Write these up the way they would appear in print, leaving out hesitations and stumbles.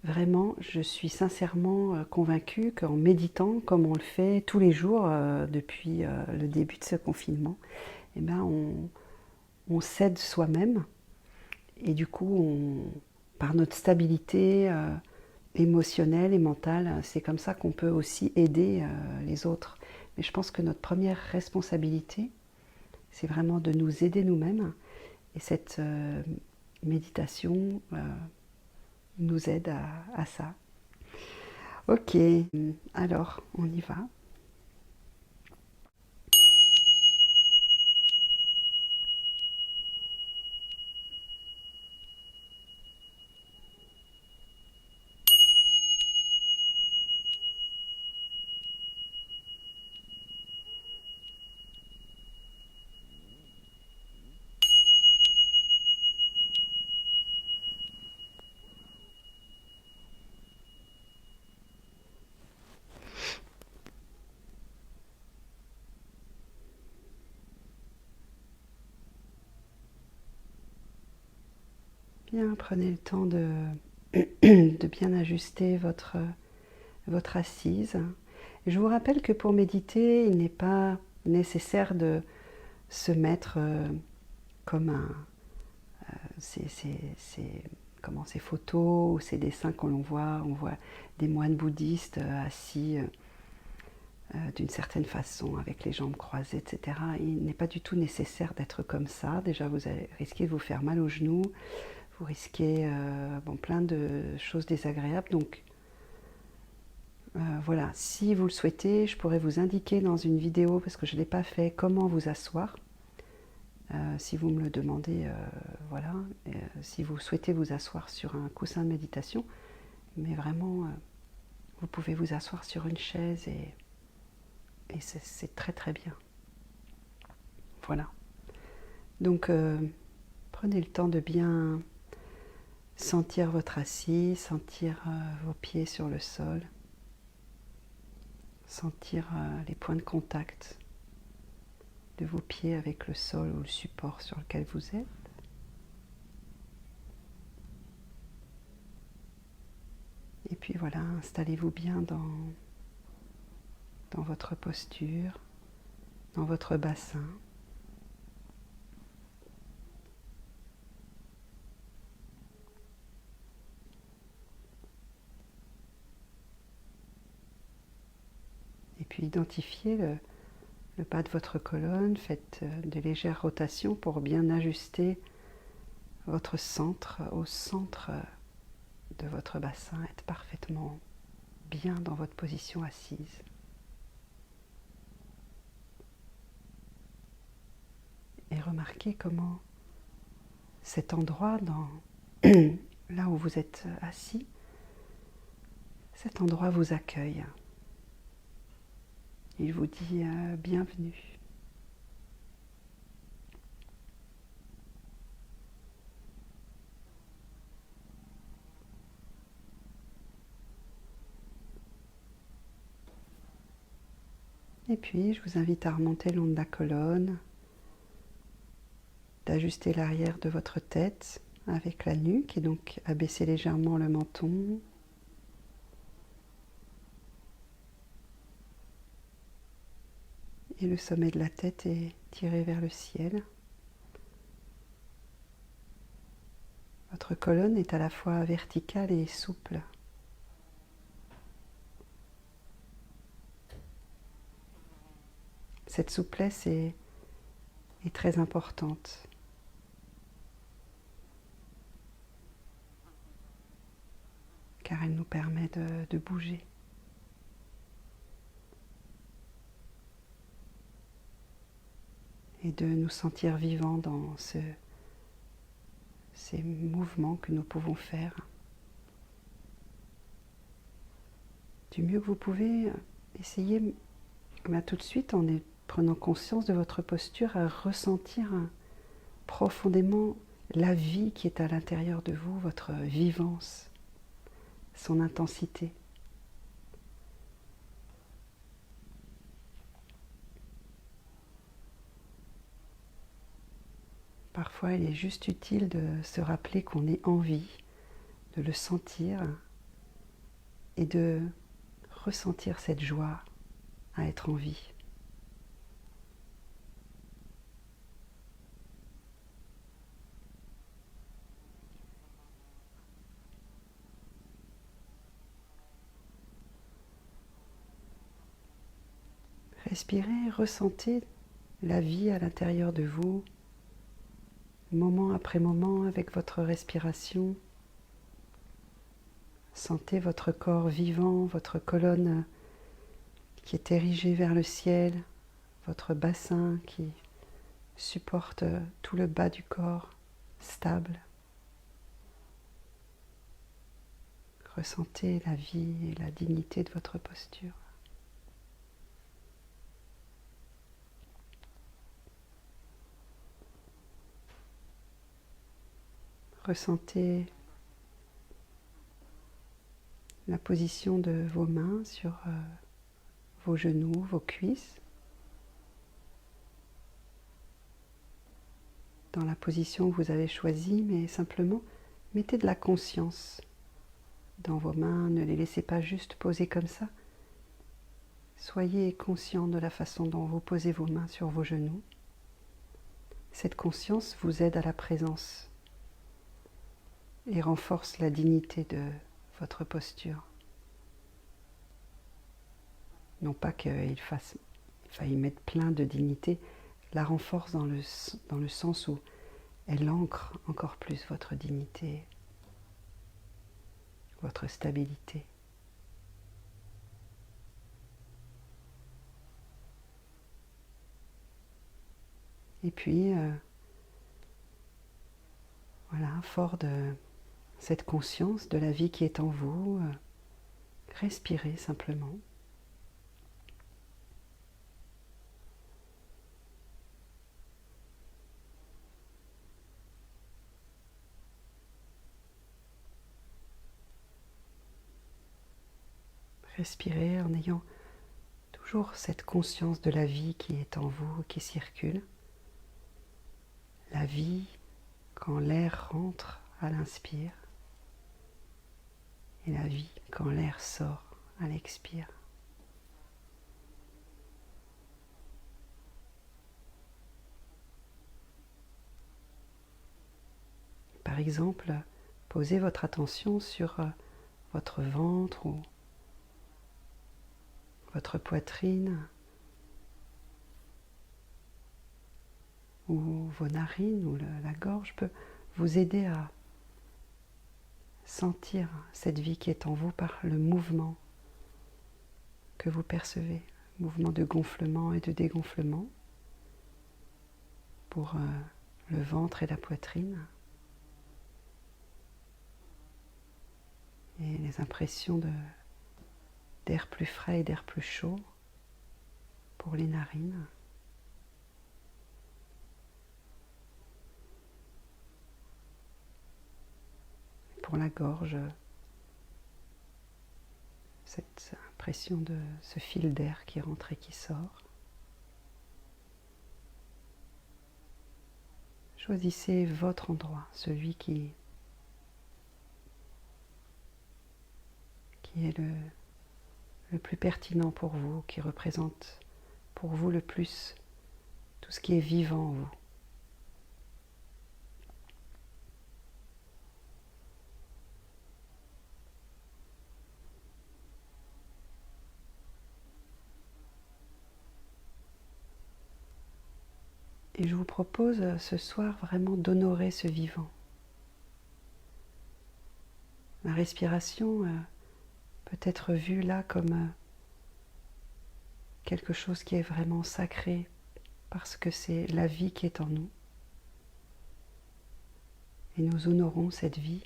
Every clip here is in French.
Vraiment, je suis sincèrement convaincue qu'en méditant, comme on le fait tous les jours depuis le début de ce confinement, eh ben on s'aide soi-même et du coup, par notre stabilité émotionnelle et mentale, c'est comme ça qu'on peut aussi aider les autres. Mais je pense que notre première responsabilité, c'est vraiment de nous aider nous-mêmes. Et cette méditation nous aide à ça. Ok, alors on y va. Bien, prenez le temps de bien ajuster votre assise. Et je vous rappelle que pour méditer, il n'est pas nécessaire de se mettre comme ces photos ou ces dessins que l'on voit. On voit des moines bouddhistes assis d'une certaine façon, avec les jambes croisées, etc. Il n'est pas du tout nécessaire d'être comme ça. Déjà, vous allez risquer de vous faire mal aux genoux, vous risquez plein de choses désagréables. Donc voilà, si vous le souhaitez, je pourrais vous indiquer dans une vidéo, parce que je ne l'ai pas fait, comment vous asseoir. Si vous me le demandez, voilà. Si vous souhaitez vous asseoir sur un coussin de méditation, mais vraiment, vous pouvez vous asseoir sur une chaise et c'est très très bien. Voilà. Donc, prenez le temps de bien sentir votre assis, sentir vos pieds sur le sol, sentir les points de contact de vos pieds avec le sol ou le support sur lequel vous êtes. Et puis voilà, installez-vous bien dans votre posture, dans votre bassin. Et puis identifiez le bas de votre colonne, faites de légères rotations pour bien ajuster votre centre au centre de votre bassin, être parfaitement bien dans votre position assise. Et remarquez comment cet endroit, là où vous êtes assis, cet endroit vous accueille. Il vous dit bienvenue. Et puis, je vous invite à remonter le long de la colonne, d'ajuster l'arrière de votre tête avec la nuque et donc abaisser légèrement le menton. Et le sommet de la tête est tiré vers le ciel. Votre colonne est à la fois verticale et souple. Cette souplesse est très importante. Car elle nous permet de bouger. Et de nous sentir vivants dans ces mouvements que nous pouvons faire. Du mieux que vous pouvez, essayez tout de suite, en prenant conscience de votre posture, à ressentir profondément la vie qui est à l'intérieur de vous, votre vivance, son intensité. Parfois, il est juste utile de se rappeler qu'on est en vie, de le sentir et de ressentir cette joie à être en vie. Respirez, ressentez la vie à l'intérieur de vous, moment après moment avec votre respiration. Sentez votre corps vivant, votre colonne qui est érigée vers le ciel, votre bassin qui supporte tout le bas du corps, stable. Ressentez la vie et la dignité de votre posture. Ressentez la position de vos mains sur vos genoux, vos cuisses. Dans la position que vous avez choisie, mais simplement mettez de la conscience dans vos mains, ne les laissez pas juste poser comme ça. Soyez conscient de la façon dont vous posez vos mains sur vos genoux. Cette conscience vous aide à la présence et renforce la dignité de votre posture. Non pas qu'il faille mettre plein de dignité, la renforce dans le sens où elle ancre encore plus votre dignité, votre stabilité. Et puis, voilà, fort de cette conscience de la vie qui est en vous, respirez simplement. Respirez en ayant toujours cette conscience de la vie qui est en vous, qui circule. La vie, quand l'air rentre à l'inspire, et la vie, quand l'air sort à l'expire. Par exemple, posez votre attention sur votre ventre ou votre poitrine ou vos narines ou la gorge peut vous aider à sentir cette vie qui est en vous par le mouvement que vous percevez, mouvement de gonflement et de dégonflement pour le ventre et la poitrine et les impressions d'air plus frais et d'air plus chaud pour les narines. Pour la gorge, cette impression de ce fil d'air qui rentre et qui sort. Choisissez votre endroit, celui qui est le plus pertinent pour vous, qui représente pour vous le plus tout ce qui est vivant en vous. Et je vous propose ce soir vraiment d'honorer ce vivant. La respiration peut être vue là comme quelque chose qui est vraiment sacré parce que c'est la vie qui est en nous. Et nous honorons cette vie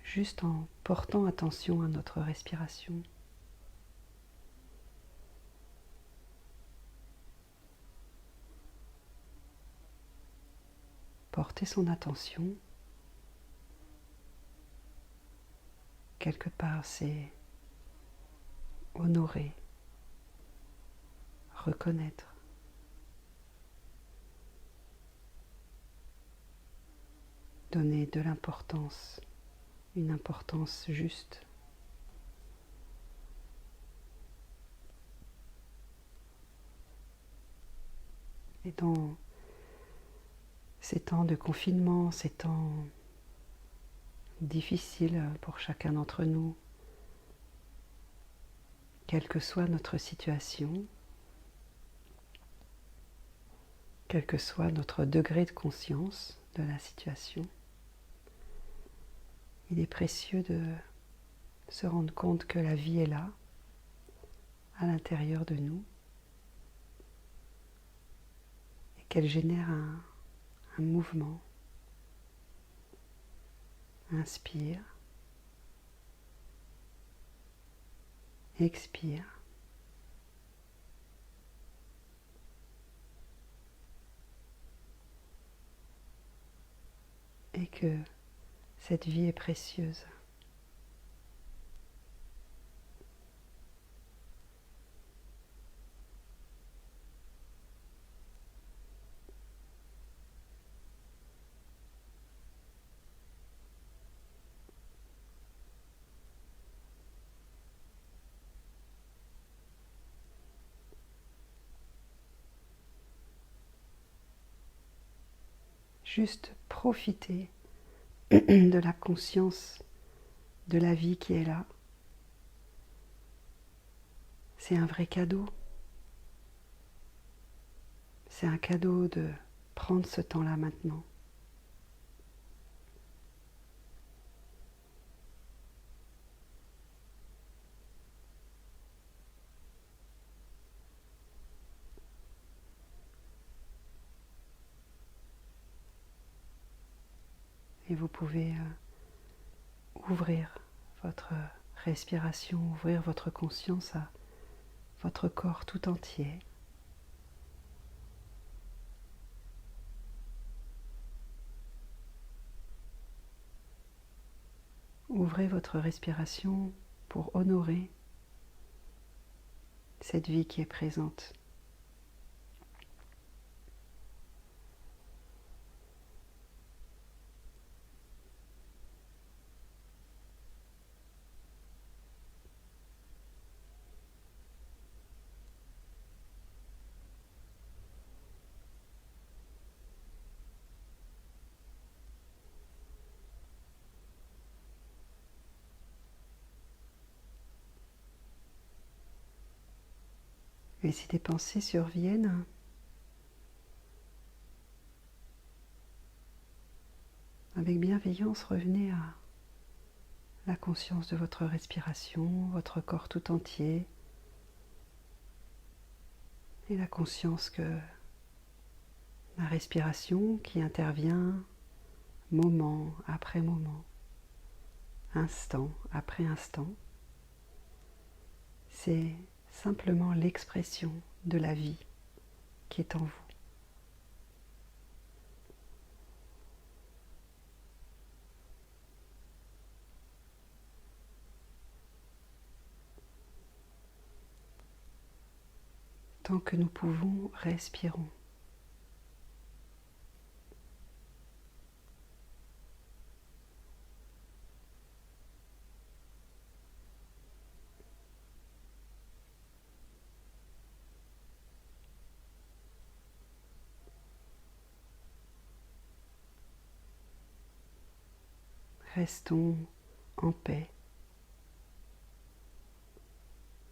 juste en portant attention à notre respiration. Porter son attention, quelque part, c'est honorer, reconnaître, donner de l'importance, une importance juste. Et dans ces temps de confinement, ces temps difficiles pour chacun d'entre nous, quelle que soit notre situation, quel que soit notre degré de conscience de la situation, il est précieux de se rendre compte que la vie est là, à l'intérieur de nous, et qu'elle génère un mouvement. Inspire, expire. Et que cette vie est précieuse. Juste profiter de la conscience de la vie qui est là. C'est un vrai cadeau. C'est un cadeau de prendre ce temps-là maintenant. Et vous pouvez ouvrir votre respiration, ouvrir votre conscience à votre corps tout entier. Ouvrez votre respiration pour honorer cette vie qui est présente. Et si des pensées surviennent, avec bienveillance, revenez à la conscience de votre respiration, votre corps tout entier, et la conscience que la respiration qui intervient moment après moment, instant après instant, c'est simplement l'expression de la vie qui est en vous. Tant que nous pouvons, respirons. Restons en paix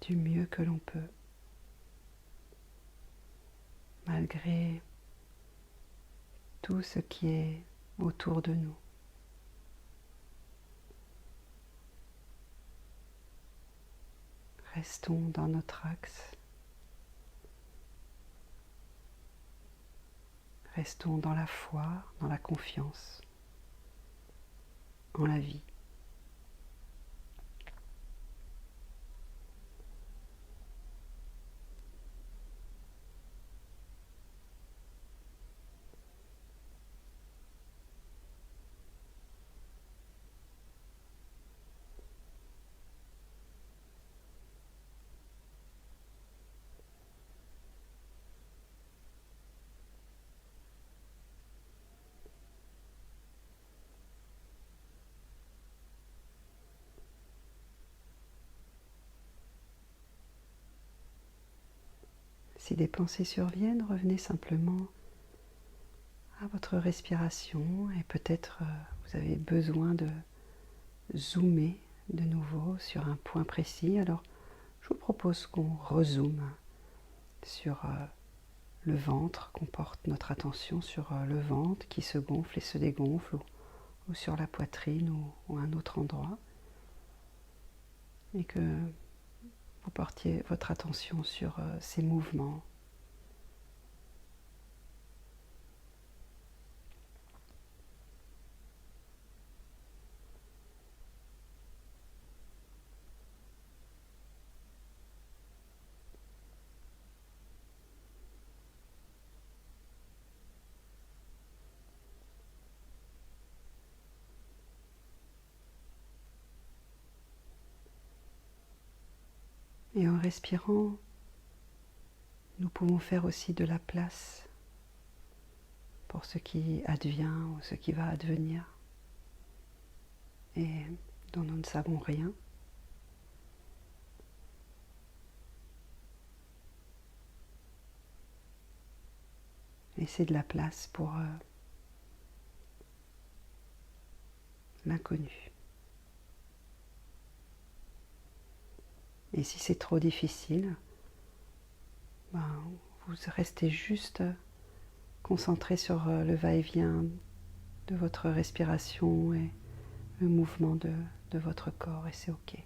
du mieux que l'on peut, malgré tout ce qui est autour de nous. Restons dans notre axe. Restons dans la foi, dans la confiance, en la vie. Si des pensées surviennent, revenez simplement à votre respiration et peut-être vous avez besoin de zoomer de nouveau sur un point précis. Alors je vous propose qu'on rezoome sur le ventre, qu'on porte notre attention sur le ventre qui se gonfle et se dégonfle ou sur la poitrine ou un autre endroit et que vous portiez votre attention sur ces mouvements. Et en respirant, nous pouvons faire aussi de la place pour ce qui advient ou ce qui va advenir et dont nous ne savons rien. Et c'est de la place pour l'inconnu. Et si c'est trop difficile, vous restez juste concentré sur le va-et-vient de votre respiration et le mouvement de votre corps, et c'est OK.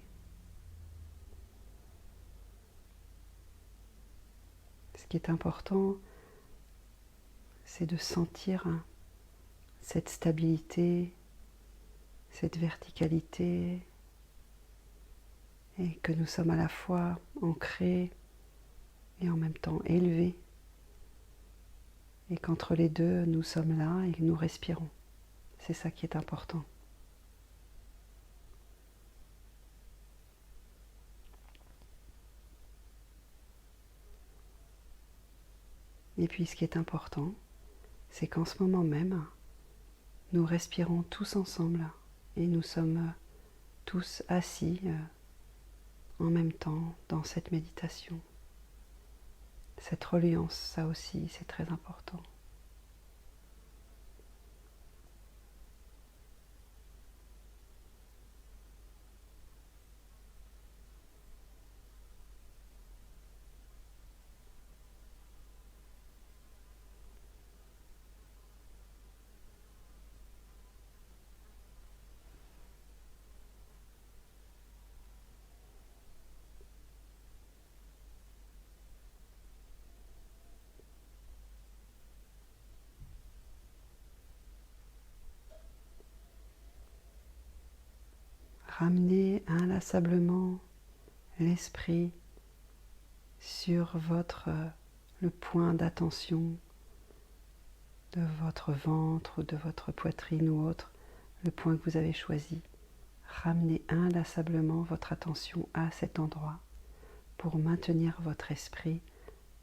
Ce qui est important, c'est de sentir cette stabilité, cette verticalité, et que nous sommes à la fois ancrés et en même temps élevés, et qu'entre les deux, nous sommes là et nous respirons. C'est ça qui est important. Et puis ce qui est important, c'est qu'en ce moment même, nous respirons tous ensemble et nous sommes tous assis en même temps dans cette méditation. Cette reliance, ça aussi, c'est très important. Ramenez inlassablement l'esprit sur le point d'attention de votre ventre, de votre poitrine ou autre, le point que vous avez choisi. Ramenez inlassablement votre attention à cet endroit pour maintenir votre esprit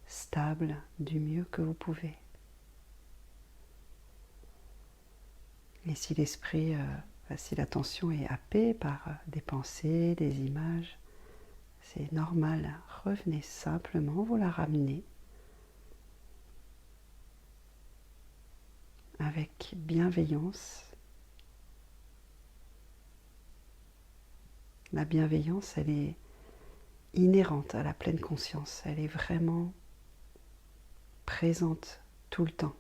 stable du mieux que vous pouvez. Et si si l'attention est happée par des pensées, des images, c'est normal. Revenez simplement, vous la ramenez avec bienveillance. La bienveillance, elle est inhérente à la pleine conscience. Elle est vraiment présente tout le temps.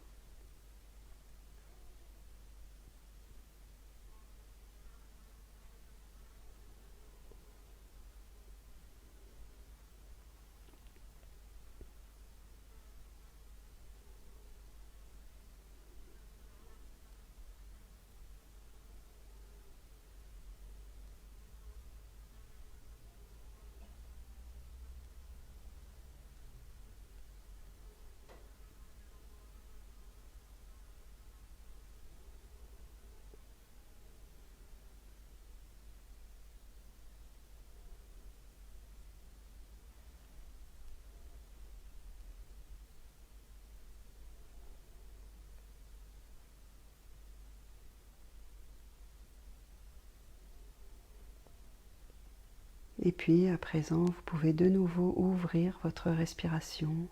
Et puis à présent, vous pouvez de nouveau ouvrir votre respiration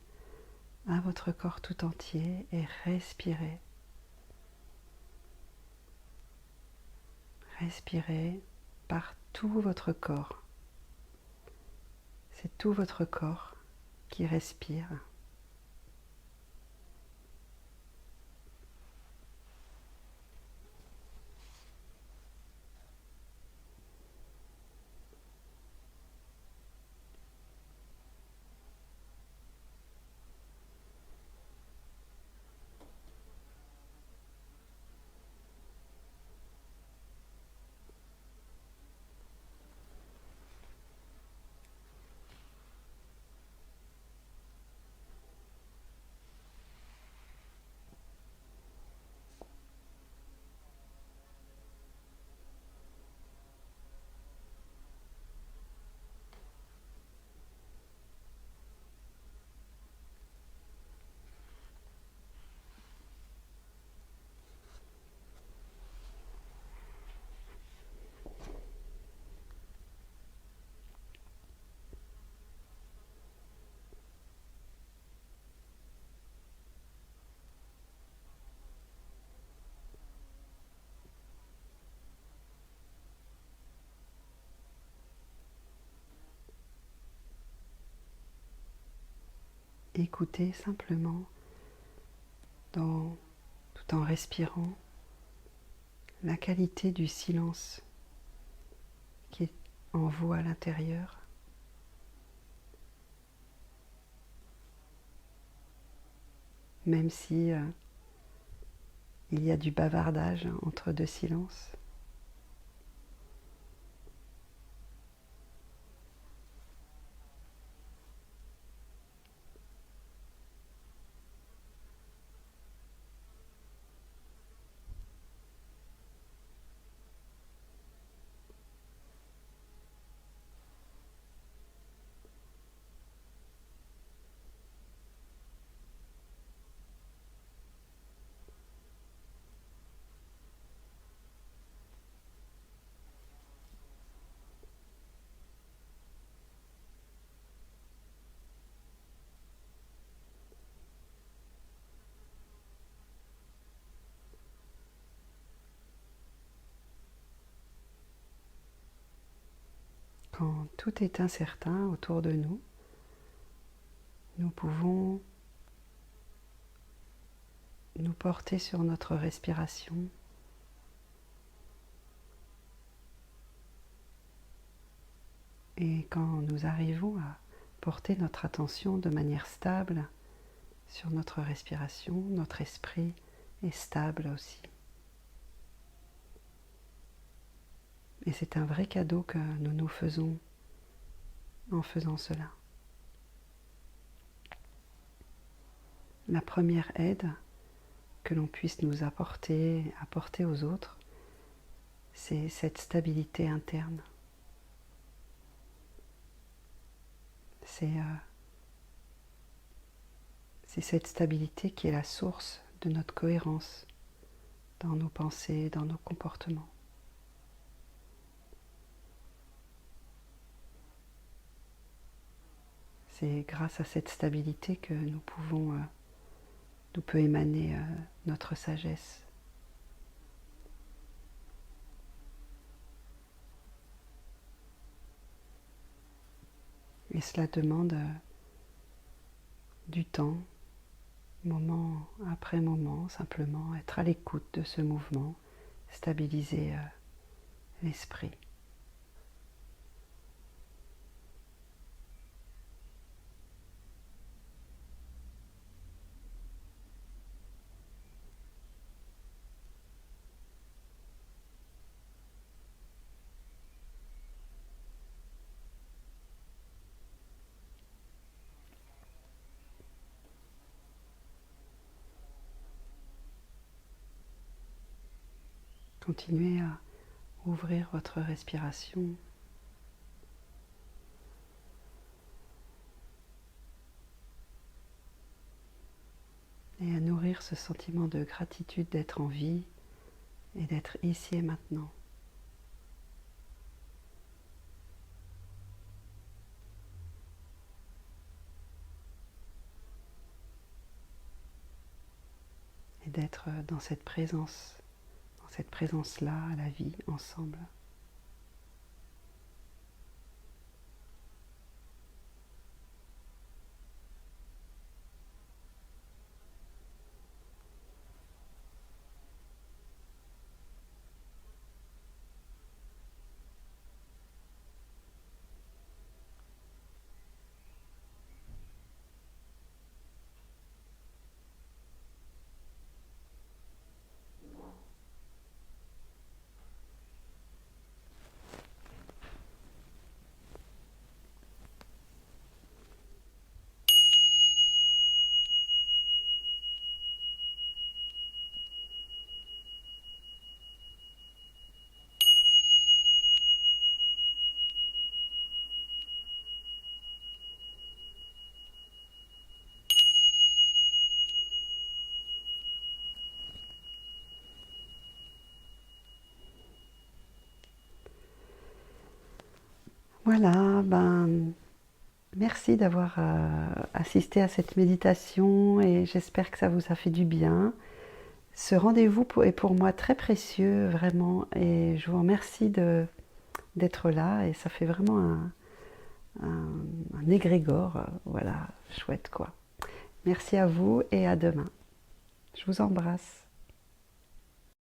à votre corps tout entier et respirez. Respirez par tout votre corps. C'est tout votre corps qui respire. Écoutez simplement, tout en respirant, la qualité du silence qui est en vous à l'intérieur. Même si il y a du bavardage entre deux silences. Quand tout est incertain autour de nous, nous pouvons nous porter sur notre respiration et quand nous arrivons à porter notre attention de manière stable sur notre respiration, notre esprit est stable aussi. Et c'est un vrai cadeau que nous nous faisons en faisant cela. La première aide que l'on puisse nous apporter aux autres, c'est cette stabilité interne. C'est cette stabilité qui est la source de notre cohérence dans nos pensées, dans nos comportements. C'est grâce à cette stabilité que d'où peut émaner notre sagesse. Et cela demande du temps, moment après moment, simplement être à l'écoute de ce mouvement, stabiliser l'esprit. Continuez à ouvrir votre respiration. Et à nourrir ce sentiment de gratitude d'être en vie et d'être ici et maintenant. d'être dans cette présence-là, à la vie, ensemble. Voilà, merci d'avoir assisté à cette méditation et j'espère que ça vous a fait du bien. Ce rendez-vous est pour moi très précieux, vraiment, et je vous remercie d'être là et ça fait vraiment un égrégore, voilà, chouette quoi. Merci à vous et à demain. Je vous embrasse.